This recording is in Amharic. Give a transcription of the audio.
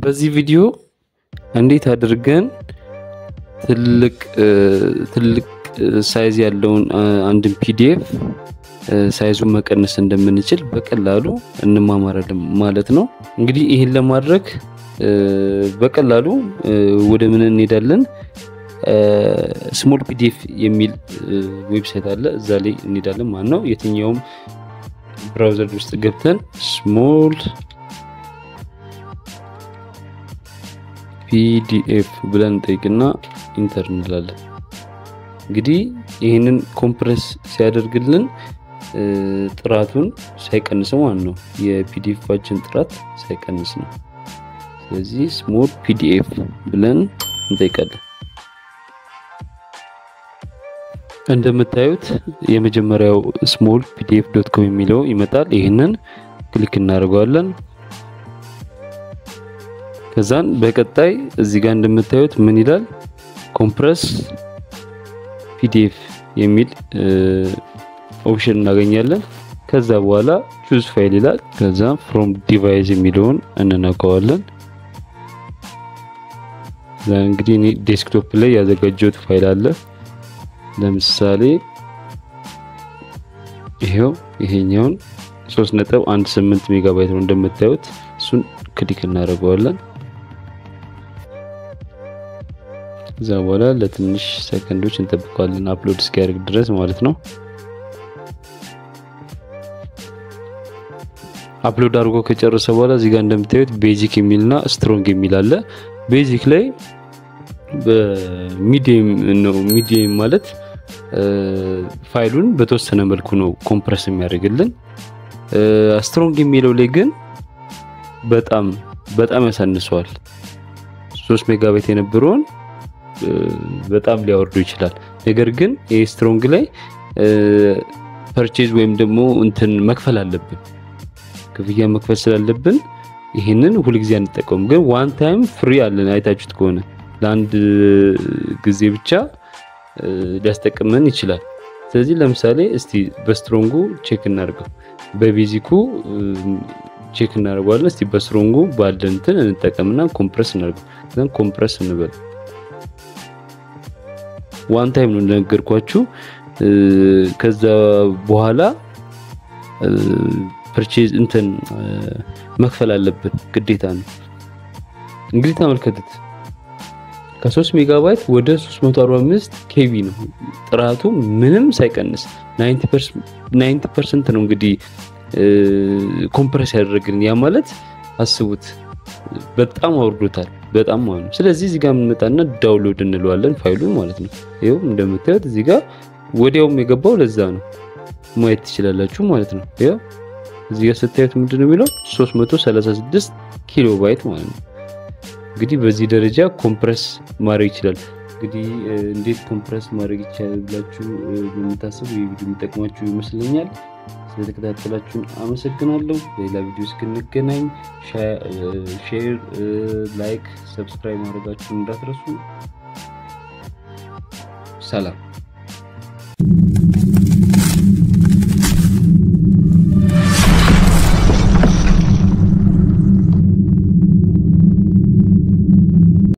በዚህ ቪዲዮ እንዴት አድርገን ትልቅ ሳይዝ ያለውን አንድ ፒዲኤፍ ሳይዙን መቀነስ እንደምንችል በቀላሉ እንማማራለን ማለት ነው። እንግዲህ ይሄን ለማድረግ በቀላሉ ወደ ምን እንሄዳለን? ስሞል ፒዲኤፍ የሚል ዌብሳይት አለ፣ እዛ ላይ እንሄዳለን ማለት ነው። የትኛውም ብራውዘር ውስጥ ገብተን ስሞል ፒዲኤፍ ብለን ጠይቅና ኢንተር እንላለን። እንግዲህ ይሄንን ኮምፕረስ ሲያደርግልን ጥራቱን ሳይቀንስ ማለት ነው፣ የፒዲኤፋችን ጥራት ሳይቀንስ ነው። ስለዚህ ስሞል ፒዲኤፍ ብለን እንጠይቃለን። እንደምታዩት የመጀመሪያው smallpdf.com የሚለው ይመጣል። ይሄንን ክሊክ እናደርጋለን። ከዛን በቀጣይ እዚህ ጋር እንደምታዩት ምን ይላል? ኮምፕረስ ፒዲኤፍ የሚል ኦፕሽን እናገኛለን። ከዛ በኋላ ቹዝ ፋይል ይላል። ከዛ ፍሮም ዲቫይስ የሚለውን እንነካዋለን። እንግዲህ እኔ ዴስክቶፕ ላይ ያዘጋጀሁት ፋይል አለ። ለምሳሌ ይሄኛውን 3.18 ሜጋባይት ነው እንደምታዩት። እሱን ክሊክ እናደርጋለን። ከዛ በኋላ ለትንሽ ሰከንዶች እንጠብቀዋለን አፕሎድ እስኪያደርግ ድረስ ማለት ነው። አፕሎድ አድርጎ ከጨረሰ በኋላ እዚህ ጋር እንደምታዩት ቤዚክ የሚልና ስትሮንግ የሚል አለ። ቤዚክ ላይ በሚዲየም ነው። ሚዲየም ማለት ፋይሉን በተወሰነ መልኩ ነው ኮምፕረስ የሚያደርግልን። ስትሮንግ የሚለው ላይ ግን በጣም ያሳንሰዋል። 3 ሜጋባይት የነበረውን በጣም ሊያወርዱ ይችላል። ነገር ግን ስትሮንግ ላይ ፐርቼዝ ወይም ደግሞ እንትን መክፈል አለብን። ክፍያ መክፈል ስላለብን ይሄንን ሁሉ ጊዜ አንጠቀም። ግን ዋን ታይም ፍሪ አለን። አይታችሁት ከሆነ ለአንድ ጊዜ ብቻ ሊያስጠቅመን ይችላል። ስለዚህ ለምሳሌ እስቲ በስትሮንጉ ቼክ እናድርገው፣ በቤዚኩ ቼክ እናደርጋለን። እስቲ በስትሮንጉ ባለንትን እንጠቀምና ኮምፕረስ እናድርገው። ዘን ኮምፕረስ እንበል። ዋን ታይም ነው እንደነገርኳችሁ። ከዛ በኋላ ፐርቼዝ እንትን መክፈል አለብን ግዴታ ነው። እንግዲህ ተመልከቱት፣ ከ3 ሜጋባይት ወደ 345 ኬቢ ነው ጥራቱ ምንም ሳይቀንስ 90% ነው እንግዲህ ኮምፕረስ ያደርግልን። ያ ማለት አስቡት በጣም አውርዶታል በጣም ማለት ነው። ስለዚህ እዚህ ጋር እንመጣና ዳውንሎድ እንለዋለን ፋይሉን ማለት ነው። ይሄው እንደምታዩት እዚህ ጋር ወዲያውም የገባው ለዛ ነው ማየት ትችላላችሁ ማለት ነው። ይሄው እዚህ ጋር ስታዩት ምንድነው የሚለው 336 ኪሎ ባይት ማለት ነው። እንግዲህ በዚህ ደረጃ ኮምፕረስ ማድረግ ይችላል። እንግዲህ እንዴት ኮምፕረስ ማድረግ ይችላል ብላችሁ በመታሰብ ይሄ ቪዲዮ የሚጠቅማችሁ ይመስለኛል። ስለተከታተላችሁን አመሰግናለሁ። በሌላ ቪዲዮ እስክንገናኝ ሼር፣ ላይክ፣ ሰብስክራይብ ማድረጋችሁን እንዳትረሱ። ሰላም።